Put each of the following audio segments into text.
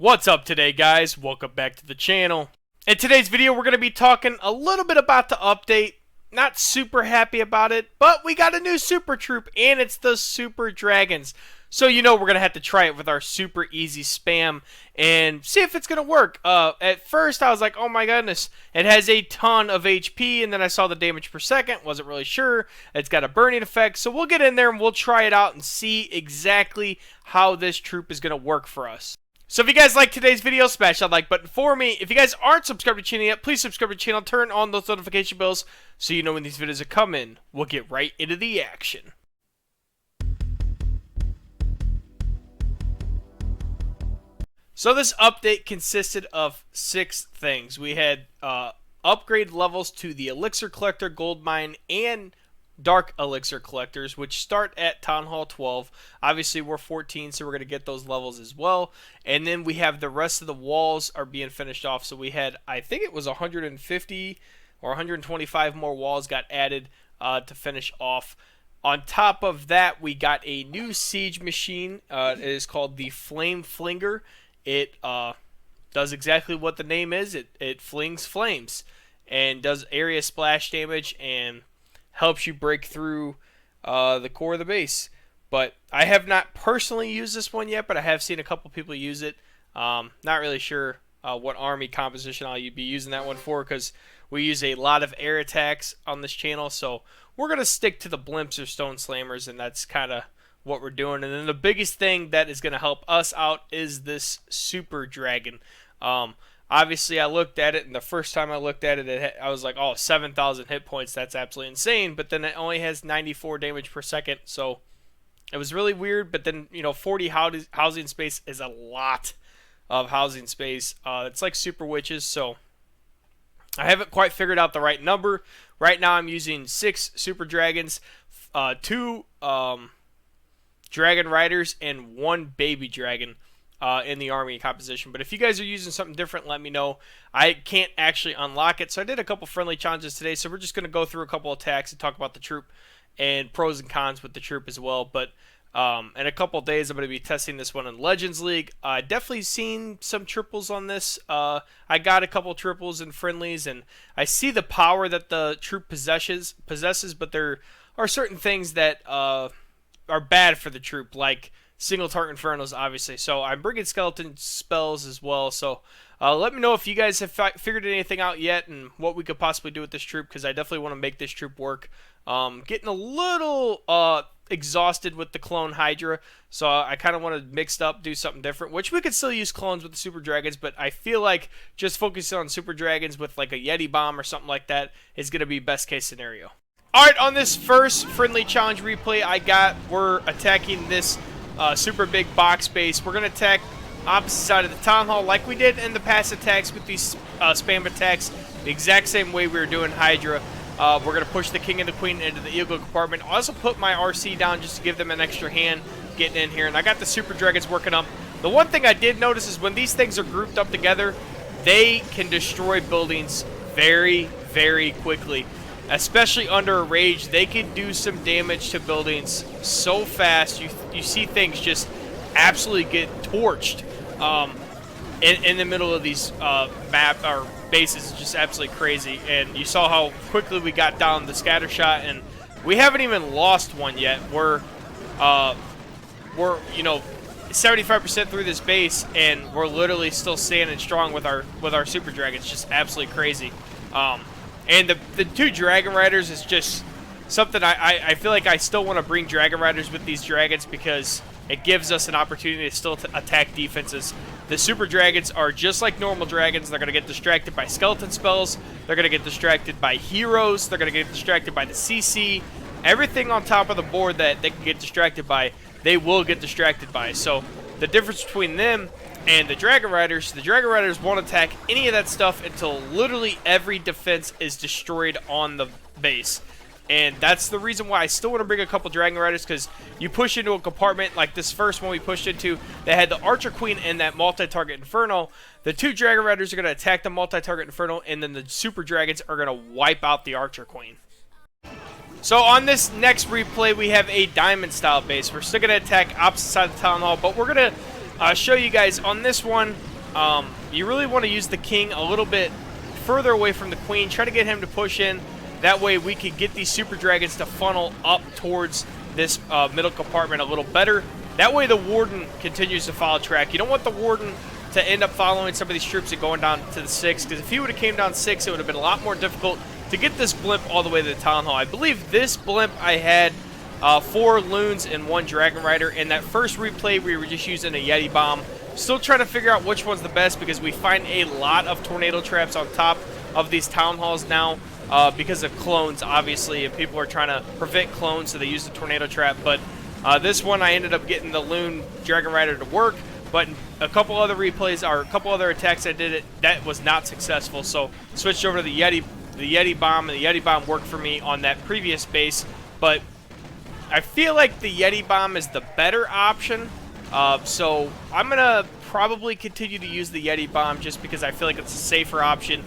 What's up today, guys? Welcome back to the channel. In today's video, we're going to be talking a little bit about the update. Not super happy about it, but we got a new super troop, and it's the Super Dragons. So we're going to have to try it with our super easy spam and see if it's going to work. At first, I was like, oh my goodness, it has a ton of HP, and then I saw the damage per second, wasn't really sure. It's got a burning effect, so we'll get in there and we'll try it out and see exactly how this troop is going to work for us. So if you guys like today's video, smash that like button for me. If you guys aren't subscribed to the channel yet, please subscribe to the channel. Turn on those notification bells so you know when these videos are coming. We'll get right into the action. So this update consisted of 6 things. We had upgrade levels to the Elixir Collector, Gold Mine, and Dark Elixir Collectors, which start at Town Hall 12. Obviously, we're 14, so we're going to get those levels as well. And then we have the rest of the walls are being finished off. So we had, I think it was 150 or 125 more walls got added to finish off. On top of that, we got a new siege machine. It is called the Flame Flinger. It does exactly what the name is. It flings flames and does area splash damage and helps you break through the core of the base. But I have not personally used this one yet, but I have seen a couple people use it. Not really sure what army composition I'll be using that one for, because we use a lot of air attacks on this channel. So we're going to stick to the blimps or stone slammers, and that's kind of what we're doing. And then the biggest thing that is going to help us out is this Super Dragon. Obviously, I looked at it, and the first time I looked at it, I was like, oh, 7,000 hit points. That's absolutely insane. But then it only has 94 damage per second, so it was really weird. But then, 40 housing space is a lot of housing space. It's like Super Witches, so I haven't quite figured out the right number. Right now, I'm using 6 Super Dragons, 2 Dragon Riders, and 1 Baby Dragon in the army composition. But if you guys are using something different, let me know. I can't actually unlock it, so I did a couple friendly challenges today, so we're just going to go through a couple attacks and talk about the troop and pros and cons with the troop as well. But in a couple days, I'm going to be testing this one in Legends League. I definitely seen some triples on this. I got a couple triples in friendlies, and I see the power that the troop possesses, but there are certain things that are bad for the troop, like single target infernos, obviously. So I'm bringing skeleton spells as well. So let me know if you guys have figured anything out yet and what we could possibly do with this troop, because I definitely want to make this troop work. Getting a little exhausted with the clone Hydra, so I kind of want to mix it up, do something different, which we could still use clones with the Super Dragons, but I feel like just focusing on Super Dragons with like a Yeti Bomb or something like that is going to be best case scenario. Alright, on this first friendly challenge replay we're attacking this super big box base. We're going to attack opposite side of the Town Hall like we did in the past attacks with these spam attacks, the exact same way we were doing Hydra. We're going to push the King and the Queen into the Eagle compartment. I'll also put my RC down just to give them an extra hand getting in here. And I got the Super Dragons working up. The one thing I did notice is when these things are grouped up together, they can destroy buildings very, very quickly. Especially under a rage, they can do some damage to buildings so fast. You see things just absolutely get torched in the middle of these map or bases. It's just absolutely crazy. And you saw how quickly we got down the scatter shot, and we haven't even lost one yet. We're 75% through this base, and we're literally still standing strong with our Super Dragons. Just absolutely crazy. And the 2 Dragon Riders is just something I feel like I still want to bring Dragon Riders with these dragons, because it gives us an opportunity to still attack defenses. The Super Dragons are just like normal dragons. They're going to get distracted by skeleton spells. They're going to get distracted by heroes. They're going to get distracted by the CC. Everything on top of the board that they can get distracted by, they will get distracted by. So the difference between them and the Dragon Riders won't attack any of that stuff until literally every defense is destroyed on the base. And that's the reason why I still want to bring a couple Dragon Riders, because you push into a compartment like this first one we pushed into, they had the Archer Queen and that multi-target Inferno. The 2 Dragon Riders are going to attack the multi-target Inferno, and then the Super Dragons are going to wipe out the Archer Queen. So on this next replay, we have a diamond style base. We're still going to attack opposite side of the Town Hall, but we're going to show you guys on this one. You really want to use the king a little bit further away from the queen. Try to get him to push in. That way we could get these super dragons to funnel up towards this middle compartment a little better. That way the warden continues to follow track. You don't want the warden to end up following some of these troops and going down to the 6, because if he would have came down 6, it would have been a lot more difficult to get this blimp all the way to the town hall. I believe this blimp I had 4 loons and 1 dragon rider. In that first replay, we were just using a Yeti bomb. Still trying to figure out which one's the best, because we find a lot of tornado traps on top of these town halls now because of clones, obviously, and people are trying to prevent clones, so they use the tornado trap. But this one, I ended up getting the loon dragon rider to work. But a couple other replays, or a couple other attacks I did, that was not successful. So switched over to the Yeti bomb, and the Yeti bomb worked for me on that previous base. But I feel like the Yeti bomb is the better option. So I'm gonna probably continue to use the Yeti bomb just because I feel like it's a safer option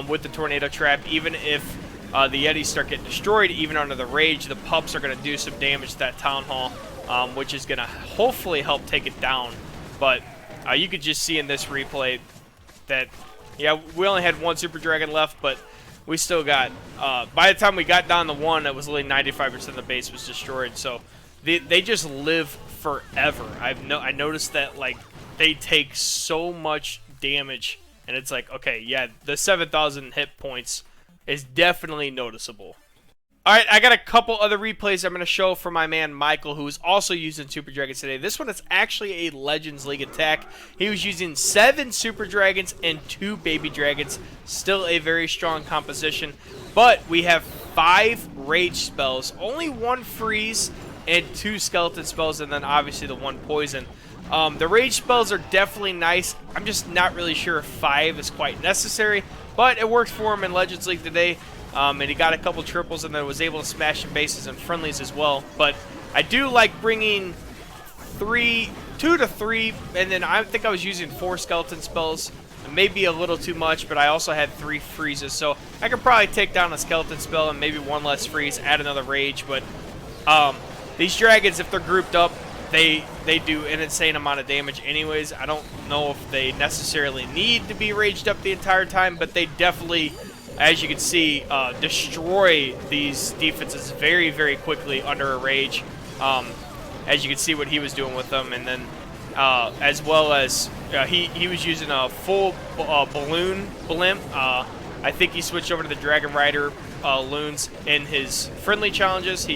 with the tornado trap. Even if the Yetis start getting destroyed, even under the rage, the pups are gonna do some damage to that town hall, which is gonna hopefully help take it down. But you could just see in this replay that, yeah, we only had 1 super dragon left, but we still got, by the time we got down to 1, it was only 95% of the base was destroyed. So they just live forever. I noticed that, like, they take so much damage, and it's like, okay, yeah, the 7,000 hit points is definitely noticeable. Alright, I got a couple other replays I'm going to show for my man Michael, who is also using Super Dragons today. This one is actually a Legends League attack. He was using 7 Super Dragons and 2 Baby Dragons. Still a very strong composition. But we have 5 Rage spells, only 1 Freeze, and 2 Skeleton spells, and then obviously the 1 Poison. The Rage spells are definitely nice. I'm just not really sure if 5 is quite necessary, but it worked for him in Legends League today. And he got a couple triples and then was able to smash some bases and friendlies as well. But I do like bringing 2 to 3, and then I think I was using 4 skeleton spells. Maybe a little too much, but I also had 3 freezes. So I could probably take down a skeleton spell and maybe 1 less freeze, add another rage. But these dragons, if they're grouped up, they do an insane amount of damage anyways. I don't know if they necessarily need to be raged up the entire time, but they definitely, as you can see, destroy these defenses very, very quickly under a rage. As you can see what he was doing with them. And then as well as he was using a full balloon blimp. I think he switched over to the Dragon Rider loons in his friendly challenges.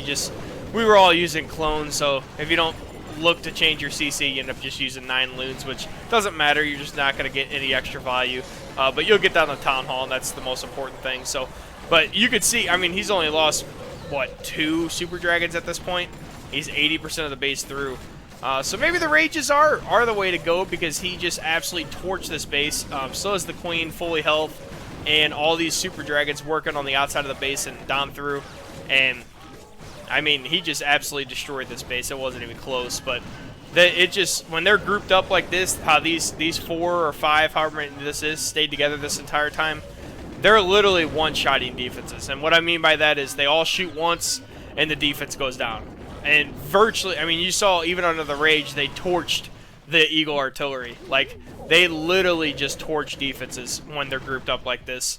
We were all using clones, so if you don't look to change your CC, you end up just using 9 loons, which doesn't matter. You're just not going to get any extra value. But you'll get down to Town Hall, and that's the most important thing. So, but you could see, I mean, he's only lost, what, 2 Super Dragons at this point? He's 80% of the base through. So maybe the Rages are the way to go, because he just absolutely torched this base. So is the Queen, fully health, and all these Super Dragons working on the outside of the base and down through. And, I mean, he just absolutely destroyed this base. It wasn't even close, but it just, when they're grouped up like this, how these 4 or 5, however many this is, stayed together this entire time, they're literally one-shotting defenses. And what I mean by that is they all shoot once and the defense goes down. And virtually, I mean, you saw even under the rage, they torched the Eagle artillery. Like, they literally just torch defenses when they're grouped up like this.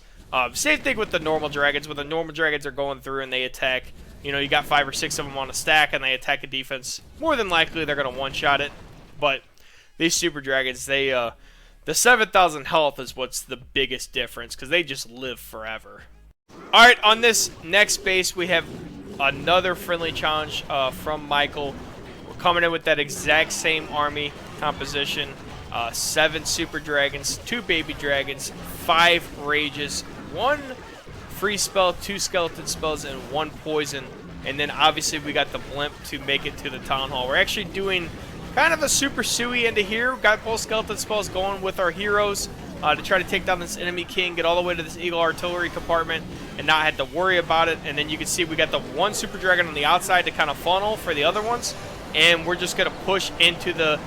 Same thing with the normal dragons. When the normal dragons are going through and they attack, you know, you got 5 or 6 of them on a stack and they attack a defense, more than likely they're going to one-shot it. But these Super Dragons, the 7,000 health is what's the biggest difference, because they just live forever. Alright, on this next base, we have another friendly challenge from Michael. We're coming in with that exact same army composition. 7 Super Dragons, 2 Baby Dragons, 5 Rages, 1 free spell, 2 skeleton spells, and 1 poison. And then obviously we got the blimp to make it to the Town Hall. We're actually doing kind of a super suey into here. We've got both skeleton spells going with our heroes to try to take down this enemy king, get all the way to this Eagle artillery compartment, and not have to worry about it. And then you can see we got the 1 Super Dragon on the outside to kind of funnel for the other ones. And we're just going to push into the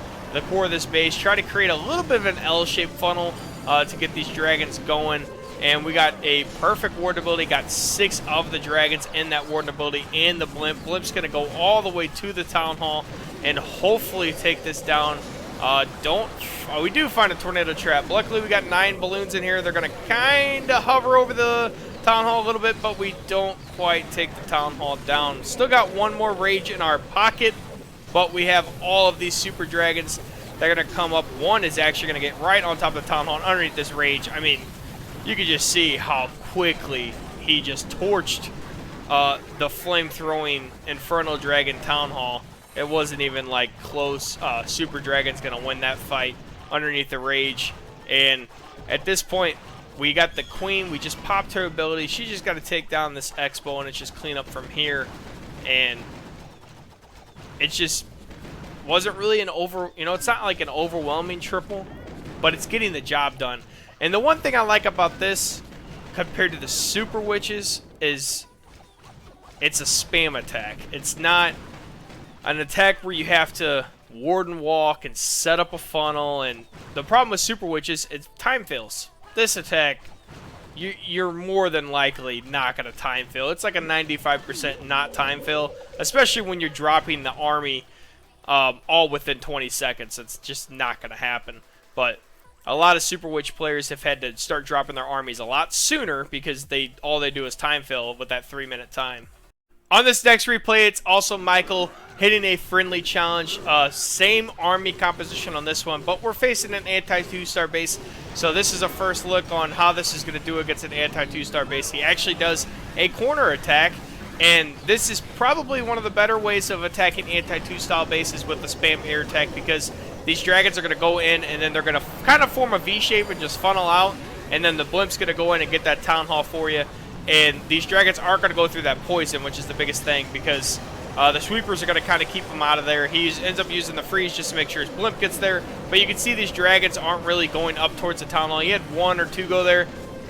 core of this base, try to create a little bit of an L-shaped funnel to get these dragons going. And we got a perfect ward ability, got 6 of the dragons in that ward ability, and the blimp. Blimp's going to go all the way to the Town Hall and hopefully take this down We do find a tornado trap. Luckily, we got 9 balloons in here. They're going to kind of hover over the town hall a little bit, but we don't quite take the town hall down. Still got 1 more rage in our pocket, but we have all of these super dragons. They're going to come up. 1 is actually going to get right on top of the town hall and underneath this rage. I mean, you can just see how quickly he just torched the flame-throwing Infernal Dragon Town Hall. It wasn't even like close. Super Dragon's gonna win that fight underneath the rage. And at this point, we got the queen. We just popped her ability. She just got to take down this Expo, and it's just clean up from here. And it just wasn't really it's not like an overwhelming triple, but it's getting the job done. And the one thing I like about this compared to the Super Witches is it's a spam attack. It's not an attack where you have to ward and walk and set up a funnel. And the problem with Super Witches, it's time fails. This attack, you're more than likely not going to time fail. It's like a 95% not time fail, especially when you're dropping the army all within 20 seconds. It's just not going to happen. But a lot of Super Witch players have had to start dropping their armies a lot sooner because all they do is time fail with that 3-minute time. On this next replay, it's also Michael hitting a friendly challenge. Same army composition on this one, but we're facing an anti-2-star base. So this is a first look on how this is going to do against an anti-2-star base. He actually does a corner attack, and this is probably one of the better ways of attacking anti-2-star bases with the spam air attack, because these dragons are going to go in, and then they're going to kind of form a V-shape and just funnel out, and then the blimp's going to go in and get that town hall for you. And these dragons aren't going to go through that poison, which is the biggest thing, because the sweepers are going to kind of keep him out of there. He ends up using the freeze just to make sure his blimp gets there. But you can see these dragons aren't really going up towards the town hall. He had 1 or 2 go there,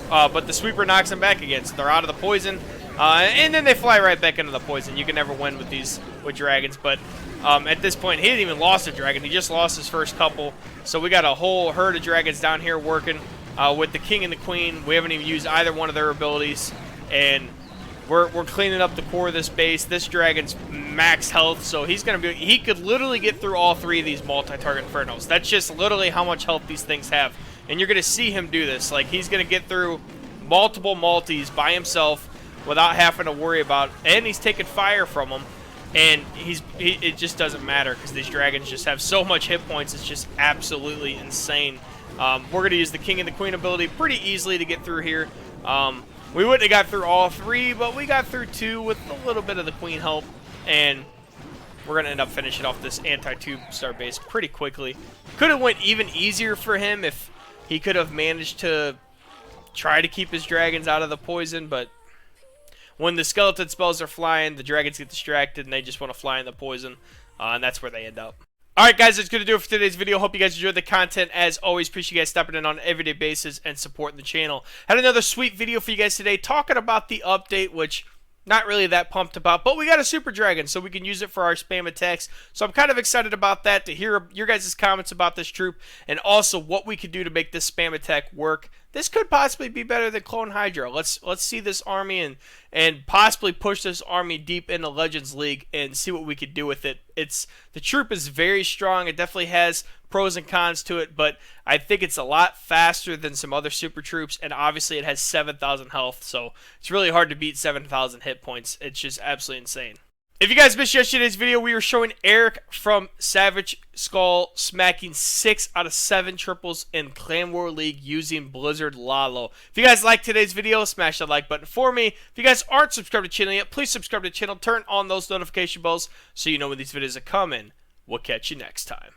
but the sweeper knocks them back again. So they're out of the poison, and then they fly right back into the poison. You can never win with dragons. But at this point, he hasn't even lost a dragon. He just lost his first couple. So we got a whole herd of dragons down here working. With the king and the queen, we haven't even used either one of their abilities, and we're cleaning up the core of this base. This dragon's max health, so he could literally get through all 3 of these multi-target infernos. That's just literally how much health these things have, and you're gonna see him do this. Like, he's gonna get through multiple multis by himself without having to worry about, and he's taking fire from them, and it just doesn't matter because these dragons just have so much hit points. It's just absolutely insane. We're going to use the King and the Queen ability pretty easily to get through here. We wouldn't have got through all 3, but we got through 2 with a little bit of the Queen help. And we're going to end up finishing off this anti-2-star base pretty quickly. Could have went even easier for him if he could have managed to try to keep his dragons out of the poison. But when the skeleton spells are flying, the dragons get distracted and they just want to fly in the poison. And that's where they end up. Alright guys, that's going to do it for today's video. Hope you guys enjoyed the content. As always, appreciate you guys stopping in on an everyday basis and supporting the channel. Had another sweet video for you guys today talking about the update, which not really that pumped about, but we got a super dragon, so we can use it for our spam attacks. So I'm kind of excited about that, to hear your guys' comments about this troop, and also what we could do to make this spam attack work. This could possibly be better than Clone Hydra. Let's see this army and possibly push this army deep into Legends League and see what we could do with it. The troop is very strong. It definitely has pros and cons to it, but I think it's a lot faster than some other super troops, and obviously it has 7,000 health, so it's really hard to beat 7,000 hit points. It's just absolutely insane. If you guys missed yesterday's video, we were showing Eric from Savage Skull smacking 6 out of 7 triples in Clan War League using Blizzard Lalo. If you guys liked today's video, smash that like button for me. If you guys aren't subscribed to the channel yet, please subscribe to the channel. Turn on those notification bells so you know when these videos are coming. We'll catch you next time.